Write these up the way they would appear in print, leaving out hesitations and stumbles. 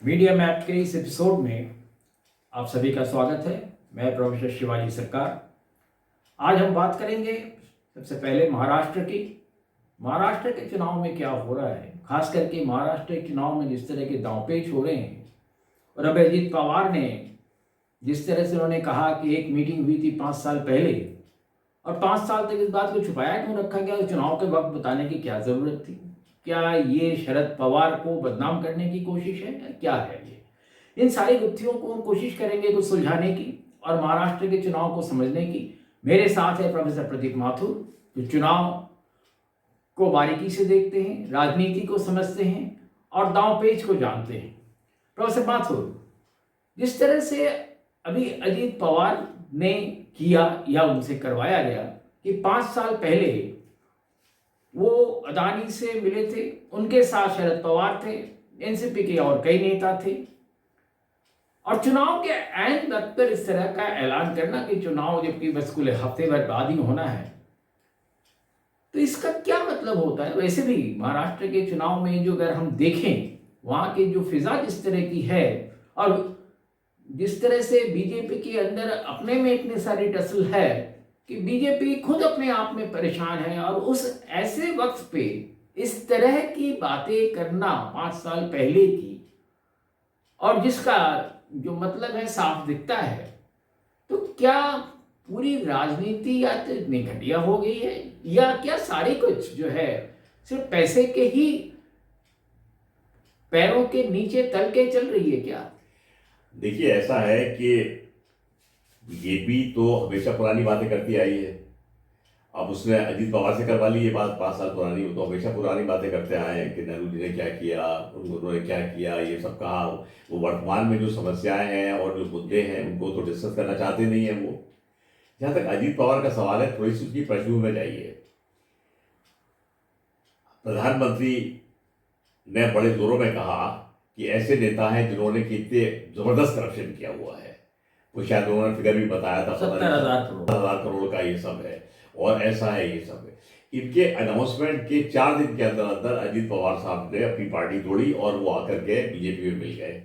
Media map के इस episode में आप सभी का स्वागत है। मैं प्रोफेसर शिवाजी सरकार। आज हम बात करेंगे सबसे पहले महाराष्ट्र की। महाराष्ट्र के चुनाव में क्या हो रहा है, खास करके महाराष्ट्र के चुनाव में जिस तरह के दांवपेच हो रहे हैं। और अब अजीत पवार ने जिस तरह से उन्होंने कहा कि एक मीटिंग हुई थी 5 साल पहले, और 5 साल तक इस बात को छुपाया क्यों रखा गया, चुनाव के वक्त बताने की क्या ज़रूरत थी। क्या ये शरद पवार को बदनाम करने की कोशिश है या क्या है ये? इन सारी गुत्थियों को हम कोशिश करेंगे कुछ सुलझाने की और महाराष्ट्र के चुनाव को समझने की। मेरे साथ है प्रोफेसर प्रदीप माथुर, जो चुनाव को बारीकी से देखते हैं, राजनीति को समझते हैं और दांवपेच को जानते हैं। प्रोफेसर माथुर, जिस तरह से अभी अजीत पवार ने किया या उनसे करवाया गया कि 5 साल पहले वो अदानी से मिले थे, उनके साथ शरद पवार थे, एनसीपी के और कई नेता थे, और चुनाव के ऐन वक्त पर इस तरह का ऐलान करना कि चुनाव जबकि बस कुल हफ्ते भर बाद ही होना है, तो इसका क्या मतलब होता है? वैसे भी महाराष्ट्र के चुनाव में जो अगर हम देखें, वहाँ की जो फिजा जिस तरह की है और जिस तरह से बीजेपी के अंदर अपने में इतनी सारी टसल है कि बीजेपी खुद अपने आप में परेशान है, और उस ऐसे वक्त पे इस तरह की बातें करना 5 साल पहले की, और जिसका जो मतलब है साफ दिखता है, तो क्या पूरी राजनीति या तो इतनी घटिया हो गई है या क्या सारी कुछ जो है सिर्फ पैसे के ही पैरों के नीचे तल के चल रही है क्या? देखिए, ऐसा है कि बीजेपी तो हमेशा पुरानी बातें करती आई है। अब उसने अजीत पवार से करवा ली ये बात 5 साल पुरानी। वो तो हमेशा पुरानी बातें करते आए हैं कि नेहरू जी ने क्या किया, उन्होंने क्या किया, ये सब कहा। वो वर्तमान में जो समस्याएं हैं और जो मुद्दे हैं उनको तो डिस्कस करना चाहते नहीं है वो। जहाँ तक अजीत पवार का सवाल है, थोड़ी सी उसकी पृष्ठभूमि में जाइए। प्रधानमंत्री ने बड़े जोरों में कहा कि ऐसे नेता हैं जिन्होंने कितने जबरदस्त करप्शन किया हुआ है। वो शायद उन्होंने फिगर भी बताया था, 70,000 करोड़ का ये सब है, और ऐसा है, ये सब है। इनके अनाउंसमेंट के 4 दिन के अंदर अंदर अजीत पवार साहब ने अपनी पार्टी तोड़ी और वो आकर के बीजेपी में मिल गए।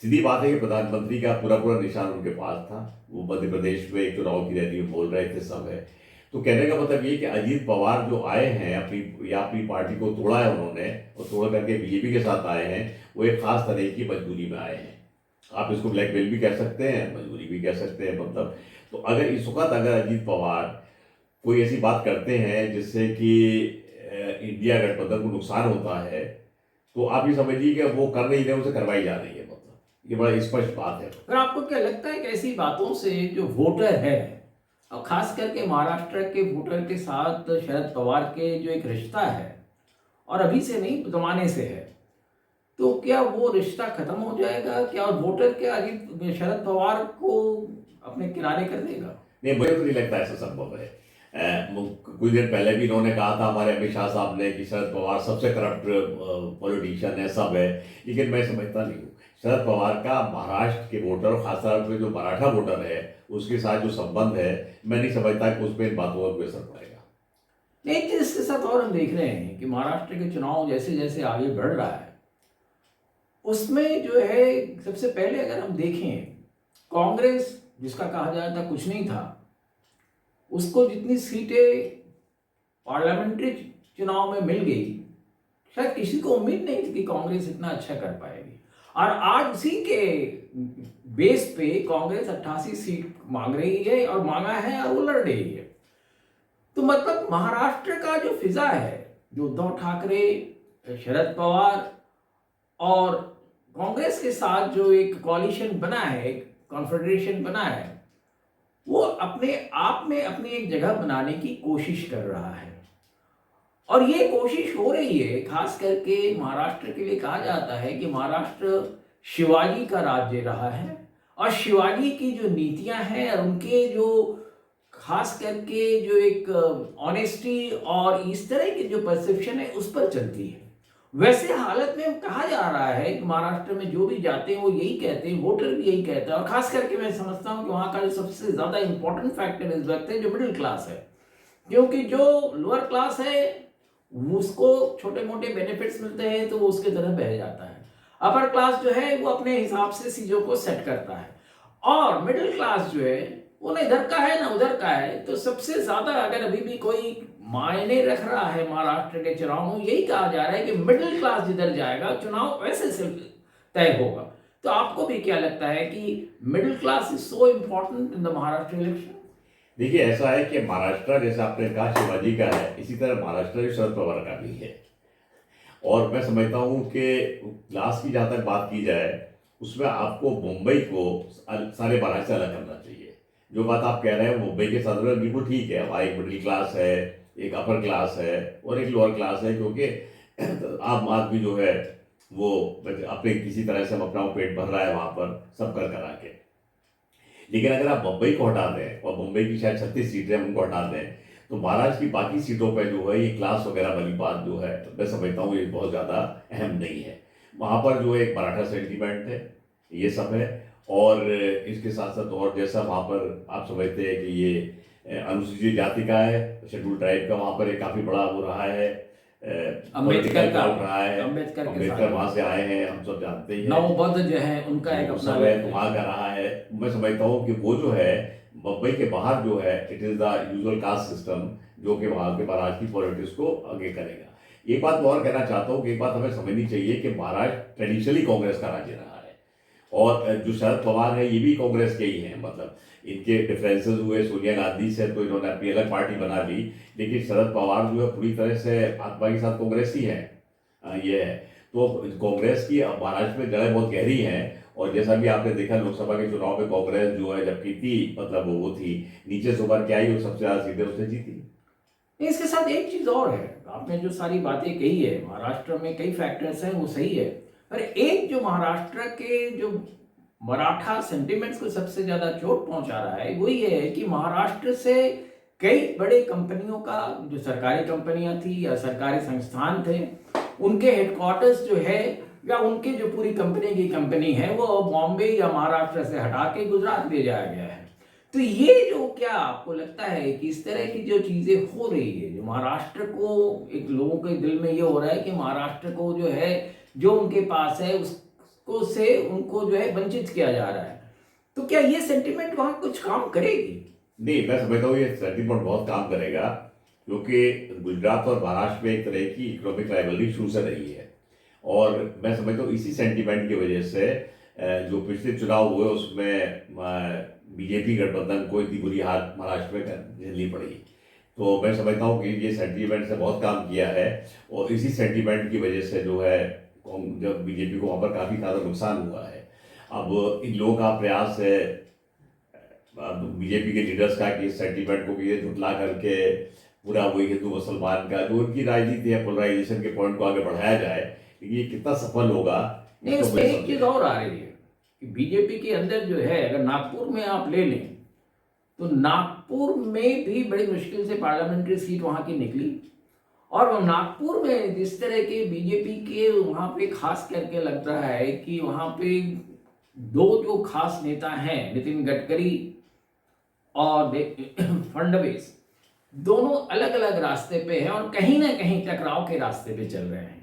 सीधी बात है कि प्रधानमंत्री का पूरा पूरा निशान उनके पास था। वो मध्य प्रदेश में एक चुनाव की रैली में बोल रहे थे, सब है। तो कहने का मतलब ये कि अजीत पवार जो आए हैं अपनी पार्टी को तोड़ा है उन्होंने, और तोड़ करके बीजेपी के साथ आए हैं, वो एक खास तरह की मजबूरी में आए हैं। आप इसको ब्लैकमेल भी कह सकते हैं, मजबूरी भी कह सकते हैं, मतलब। तो अगर इस वक्त अगर अजीत पवार कोई ऐसी बात करते हैं जिससे कि इंडिया गठबंधन को नुकसान होता है, तो आप ये समझिए कि वो कर नहीं रहे, उसे करवाई जा रही है, मतलब ये बड़ा स्पष्ट बात है। पर आपको क्या लगता है कि ऐसी बातों से जो वोटर है, और खास करके महाराष्ट्र के वोटर के साथ शरद पवार के जो एक रिश्ता है, और अभी से नहीं जमाने से है, तो क्या वो रिश्ता खत्म हो जाएगा क्या? और वोटर क्या अजीत शरद पवार को अपने किनारे कर देगा? नहीं, मुझे तो नहीं लगता ऐसा संभव है। कुछ दिन पहले भी इन्होंने कहा था हमारे अमित शाह साहब ने कि शरद पवार सबसे करप्ट पॉलिटिशियन है, सब है। लेकिन मैं समझता नहीं हूँ शरद पवार का महाराष्ट्र के वोटर, खासतौर पर जो मराठा वोटर है, उसके साथ जो संबंध है, मैं नहीं समझता कि उस पर इन बातों का कोई असर पड़ेगा। लेकिन इसके साथ और हम देख रहे हैं कि महाराष्ट्र के चुनाव जैसे जैसे आगे बढ़ रहा है, उसमें जो है सबसे पहले अगर हम देखें, कांग्रेस जिसका कहा जाता था कुछ नहीं था, उसको जितनी सीटें पार्लियामेंट्री चुनाव में मिल गई, शायद किसी को उम्मीद नहीं थी कि कांग्रेस इतना अच्छा कर पाएगी। और आज उसी के बेस पे कांग्रेस 88 सीट मांग रही है, और मांगा है, और वो लड़ रही है। तो मतलब महाराष्ट्र का जो फिजा है, जो उद्धव ठाकरे, शरद पवार और कांग्रेस के साथ जो एक कॉलिशन बना है, एक कॉन्फेडरेशन बना है, वो अपने आप में अपनी एक जगह बनाने की कोशिश कर रहा है। और ये कोशिश हो रही है, खास करके महाराष्ट्र के लिए कहा जाता है कि महाराष्ट्र शिवाजी का राज्य रहा है, और शिवाजी की जो नीतियां हैं और उनके जो खास करके जो एक ऑनेस्टी और इस तरह की जो परसेप्शन है उस पर चलती है। वैसे हालत में कहा जा रहा है कि महाराष्ट्र में जो भी जाते हैं वो यही कहते हैं, वोटर भी यही कहता है, और खास करके मैं समझता हूँ कि वहाँ का जो सबसे ज़्यादा इंपॉर्टेंट फैक्टर इस वक्त है जो मिडिल क्लास है, क्योंकि जो लोअर क्लास है उसको छोटे मोटे बेनिफिट्स मिलते हैं तो वो उसके तरफ बह जाता है। अपर क्लास जो है वो अपने हिसाब से चीजों को सेट करता है, और मिडिल क्लास जो है वो ना इधर का है ना उधर का है। तो सबसे ज्यादा अगर अभी भी कोई मायने रख रहा है महाराष्ट्र के चुनाव में, यही कहा जा रहा है कि मिडिल क्लास जिधर जाएगा चुनाव वैसे से तय होगा। तो आपको भी क्या लगता है कि middle class is so important in the Maharashtra election? देखिए, ऐसा है कि महाराष्ट्र जैसा आपने कहा शिवाजी का है, इसी तरह महाराष्ट्र शरद पवार का भी है। और मैं समझता हूँ कि क्लास की जहाँ तक बात की जाए, उसमें आपको मुंबई को सारे महाराष्ट्र से अलग करना चाहिए। जो बात आप कह रहे हैं मुंबई के संदर्भ में बिल्कुल ठीक है, वहाँ एक मिडिल क्लास है, एक अपर क्लास है और एक लोअर क्लास है, क्योंकि आम आदमी जो है वो अपने किसी तरह से अपना पेट भर रहा है वहाँ पर सब कर करा के। लेकिन अगर आप मुंबई को हटा दें, और मुंबई की शायद 36 सीटें हैं, उनको हटा दें, तो महाराष्ट्र की बाकी सीटों पर जो है ये क्लास वगैरह वाली बात जो है, मैं समझता हूँ ये बहुत ज़्यादा अहम नहीं है। वहाँ पर जो है एक मराठा सेंटीमेंट है, ये सब है। और इसके साथ साथ और जैसा वहाँ पर आप समझते हैं कि ये अनुसूचित जाति का है, शेड्यूल ट्राइब का वहाँ पर एक काफ़ी बड़ा वो रहा है, अम्बेडकर का, रहा है। अम्बेडकर के अम्बेडकर साथ वहाँ से आए हैं, हम सब जानते ही हैं। नवबद्ध जो है उनका एक अपना सब है, वहाँ का रहा है। मैं समझता हूँ कि वो जो है मुंबई के बाहर जो है it is the usual caste system, जो कि वहाँ के महाराष्ट्र की पॉलिटिक्स को आगे करेगा। एक बात मैं और कहना चाहता हूँ कि एक बात हमें समझनी चाहिए कि महाराष्ट्र ट्रेडिशनली कांग्रेस का राज्य रहा है, और जो शरद पवार है ये भी कांग्रेस के ही हैं। मतलब इनके डिफरेंसेस हुए सोनिया गांधी से, तो इन्होंने अपनी अलग पार्टी बना ली, लेकिन शरद पवार जो है पूरी तरह से आत्मा के साथ कांग्रेस ही है। ये है। तो कांग्रेस की अब महाराष्ट्र में जड़ें बहुत गहरी हैं, और जैसा भी आपने देखा लोकसभा के चुनाव में कांग्रेस जो है जबकि थी, मतलब वो थी नीचे से उभर के आई और सबसे ज्यादा सीटें उसने जीती। इसके साथ एक चीज और है, आपने जो सारी बातें कही है महाराष्ट्र में कई फैक्टर्स हैं वो सही है, पर एक जो महाराष्ट्र के जो मराठा सेंटिमेंट्स को सबसे ज्यादा चोट पहुंचा रहा है वो ये है कि महाराष्ट्र से कई बड़े कंपनियों का, जो सरकारी कंपनियां थी या सरकारी संस्थान थे, उनके हेडक्वार्टर्स जो है या उनके जो पूरी कंपनी की कंपनी है वो बॉम्बे या महाराष्ट्र से हटा के गुजरात ले जाया गया है। तो ये जो, क्या आपको लगता है कि इस तरह की जो चीजें हो रही है, जो महाराष्ट्र को एक लोगों के दिल में ये हो रहा है कि महाराष्ट्र को जो है जो उनके पास है उसको से उनको जो है वंचित किया जा रहा है, तो क्या ये सेंटिमेंट वहां कुछ काम करेगी? नहीं, मैं समझता हूँ ये सेंटीमेंट बहुत काम करेगा, क्योंकि गुजरात और महाराष्ट्र में एक तरह की इकोनॉमिक राइवलरी शुरू से रही है। और मैं समझता हूँ इसी सेंटीमेंट की वजह से जो पिछले चुनाव हुए उसमें बीजेपी गठबंधन को इतनी बुरी हार महाराष्ट्र में झेलनी पड़ी। तो मैं समझता हूँ कि ये सेंटीमेंट से बहुत काम किया है, और इसी सेंटीमेंट की वजह से जो है जब बीजेपी को वहाँ पर काफ़ी ज़्यादा नुकसान हुआ है। अब इन लोगों का प्रयास है बीजेपी के लीडर्स का कि इस सेंटीमेंट को ये झुटला करके पूरा वही हिंदू मुसलमान का जो उनकी राजनीति है पोलराइजेशन के पॉइंट को आगे बढ़ाया जाए, लेकिन ये कितना सफल होगा। नहीं, इसमें एक चीज और आ रही है कि बीजेपी के अंदर जो है, अगर नागपुर में आप ले लें तो नागपुर में भी बड़ी मुश्किल से पार्लियामेंट्री सीट वहां की निकली, और नागपुर में जिस तरह के बीजेपी के वहां पे खास करके लग रहा है कि वहां पे दो जो खास नेता हैं, नितिन गडकरी और फडणवीस, दोनों अलग अलग रास्ते पे हैं और कहीं ना कहीं टकराव के रास्ते पे चल रहे हैं,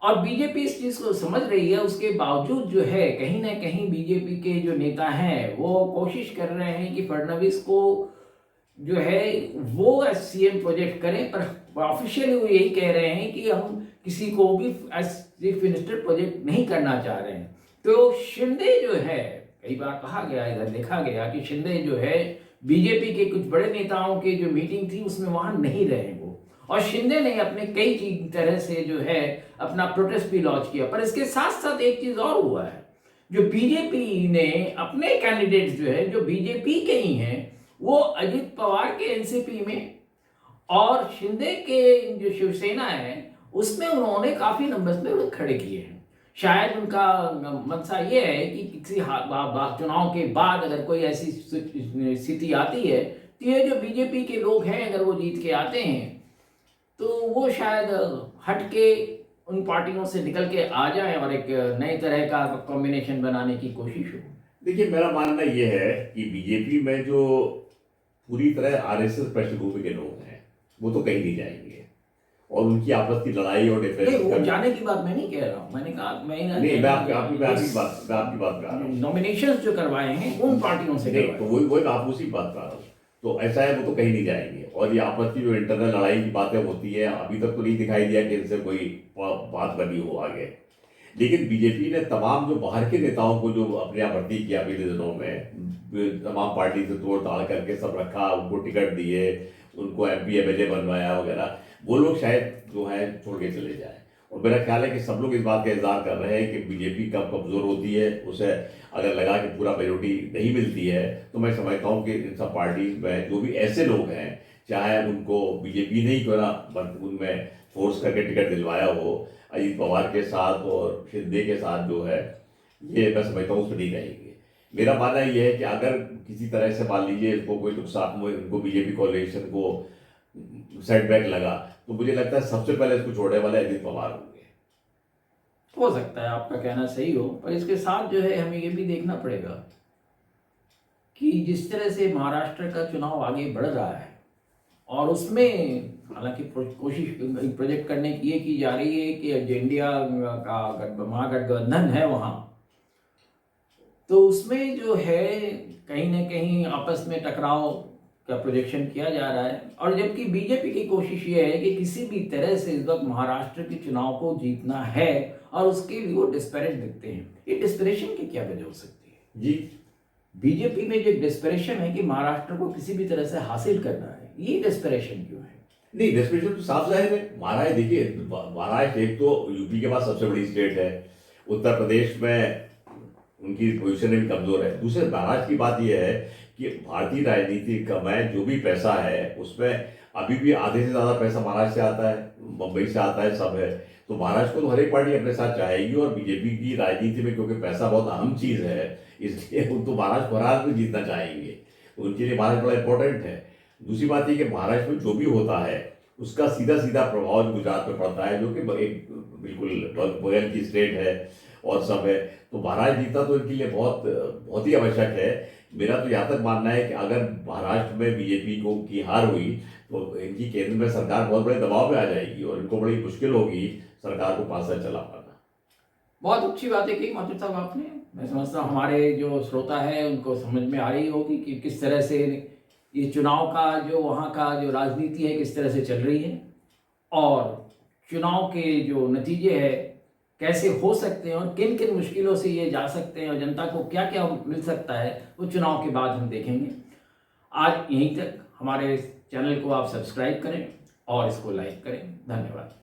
और बीजेपी इस चीज को समझ रही है। उसके बावजूद जो है कहीं ना कहीं बीजेपी के जो नेता हैं वो कोशिश कर रहे हैं कि फडणवीस को जो है वो सीएम प्रोजेक्ट करें, पर ऑफिशियली वो यही कह रहे हैं कि हम किसी को भी एज चीफ मिनिस्टर प्रोजेक्ट नहीं करना चाह रहे हैं। तो शिंदे जो है, कई बार कहा गया, इधर देखा गया कि शिंदे जो है बीजेपी के कुछ बड़े नेताओं के जो मीटिंग थी उसमें वहां नहीं रहे वो, और शिंदे ने अपने कई तरह से जो है अपना प्रोटेस्ट भी लॉन्च किया। पर इसके साथ साथ एक चीज और हुआ है, जो बीजेपी ने अपने कैंडिडेट्स जो है जो बीजेपी के ही हैं वो अजित पवार के एनसीपी में और शिंदे के जो शिवसेना है उसमें उन्होंने काफी नंबर्स में खड़े किए हैं। शायद उनका मंशा ये है कि किसी चुनाव के बाद अगर कोई ऐसी स्थिति आती है तो ये जो बीजेपी के लोग हैं अगर वो जीत के आते हैं तो वो शायद हट के उन पार्टियों से निकल के आ जाए और एक नए तरह का कॉम्बिनेशन बनाने की कोशिश हो। देखिए, मेरा मानना ये है कि बीजेपी में जो पूरी तरह आरएसएस पृष्ठभूमि के लोग हैं वो तो कहीं नहीं जाएंगे, और उनकी आपस की लड़ाई और नहीं, डिफरेंस वो का जाने की बात मैं नहीं कह रहा हूँ। मैंने कहा नहीं, मैं आपकी बात कर रहा हूँ। नॉमिनेशंस जो करवाए हैं उन पार्टियों से नहीं, करवाए। तो वही मैं आपको उसी बात कर रहा हूँ। तो ऐसा है, वो तो कहीं नहीं जाएंगे, और ये आपस की जो इंटरनल लड़ाई की बातें होती है, अभी तक तो नहीं दिखाई दिया कि इनसे कोई बात बनी हो आगे। लेकिन बीजेपी ने तमाम जो बाहर के नेताओं को जो अपने यहाँ भर्ती किया पिछले दिनों में, तमाम पार्टी से तोड़ ताड़ करके सब रखा, उनको टिकट दिए, उनको एमपी एमएलए बनवाया वगैरह, वो लोग शायद जो है छोड़ के चले जाए। और मेरा ख्याल है कि सब लोग इस बात का इंतजार कर रहे हैं कि बीजेपी कब कमजोर होती है, उसे अगर लगा कि पूरा मेजोरिटी नहीं मिलती है, तो मैं समझता हूँ कि इन सब पार्टी में जो भी ऐसे लोग हैं, चाहे उनको बीजेपी ने ही क्यों ना उनमें फोर्स करके टिकट दिलवाया हो, अजीत पवार के साथ और शिंदे के साथ जो है, ये मैं समझता हूँ उसमें नहीं रहेंगे। मेरा मानना ये है कि अगर किसी तरह से मान लीजिए इनको कोई नुकसान, इनको बीजेपी कोalition को सेटबैक लगा, तो मुझे लगता है सबसे पहले इसको छोड़ने वाले अजीत पवार होंगे। हो सकता है आपका कहना सही हो, पर इसके साथ जो है हमें ये भी देखना पड़ेगा कि जिस तरह से महाराष्ट्र का चुनाव आगे बढ़ रहा है, और उसमें हालांकि कोशिश प्रोजेक्ट करने की ये की जा रही है कि जो इंडिया का महागठबंधन है वहाँ, तो उसमें जो है कहीं ना कहीं आपस में टकराव का प्रोजेक्शन किया जा रहा है। और जबकि बीजेपी की कोशिश ये है कि किसी भी तरह से इस वक्त महाराष्ट्र के चुनाव को जीतना है, और उसके लिए वो डिस्पैरेट दिखते हैं। ये डिस्पैरेशन की क्या वजह हो सकती है जी? बीजेपी में जो डिस्पैरेशन है कि महाराष्ट्र को किसी भी तरह से हासिल करना है, ये डिस्पैरेशन क्यों है? नहीं, डेस्परेशन तो साफ जाहिर है। महाराष्ट्र देखिए, महाराष्ट्र एक तो यूपी के बाद सबसे बड़ी स्टेट है, उत्तर प्रदेश में उनकी पोजीशन भी कमजोर है। दूसरे महाराष्ट्र की बात यह है कि भारतीय राजनीति का में जो भी पैसा है उसमें अभी भी आधे से ज़्यादा पैसा महाराष्ट्र से आता है, मुंबई से आता है, सब है। तो महाराष्ट्र को तो हर एक पार्टी अपने साथ चाहेगी, और बीजेपी की राजनीति में क्योंकि पैसा बहुत अहम चीज़ है, इसलिए वो तो महाराष्ट्र को हर हाल में जीतना चाहेंगे। उनके लिए महाराष्ट्र बड़ा इंपॉर्टेंट है। दूसरी बात ये कि महाराष्ट्र में जो भी होता है उसका सीधा सीधा प्रभाव गुजरात में पड़ता है, जो कि एक बिल्कुल बगल की स्टेट है और सब है। तो महाराष्ट्र जीतना तो इनके लिए बहुत बहुत ही आवश्यक है। मेरा तो यहाँ तक मानना है कि अगर महाराष्ट्र में बीजेपी को की हार हुई, तो इनकी केंद्र में सरकार बहुत बड़े दबाव में आ जाएगी, और इनको बड़ी मुश्किल होगी सरकार को 5 साल चला पाना। बहुत अच्छी बातें की माथुर साहब आपने। मैं समझता हूँ हमारे जो श्रोता है उनको समझ में आ रही होगी कि किस तरह से ये चुनाव का जो वहाँ का जो राजनीति है किस तरह से चल रही है, और चुनाव के जो नतीजे है कैसे हो सकते हैं, और किन किन मुश्किलों से ये जा सकते हैं, और जनता को क्या क्या मिल सकता है, वो चुनाव के बाद हम देखेंगे। आज यहीं तक। हमारे चैनल को आप सब्सक्राइब करें और इसको लाइक करें। धन्यवाद।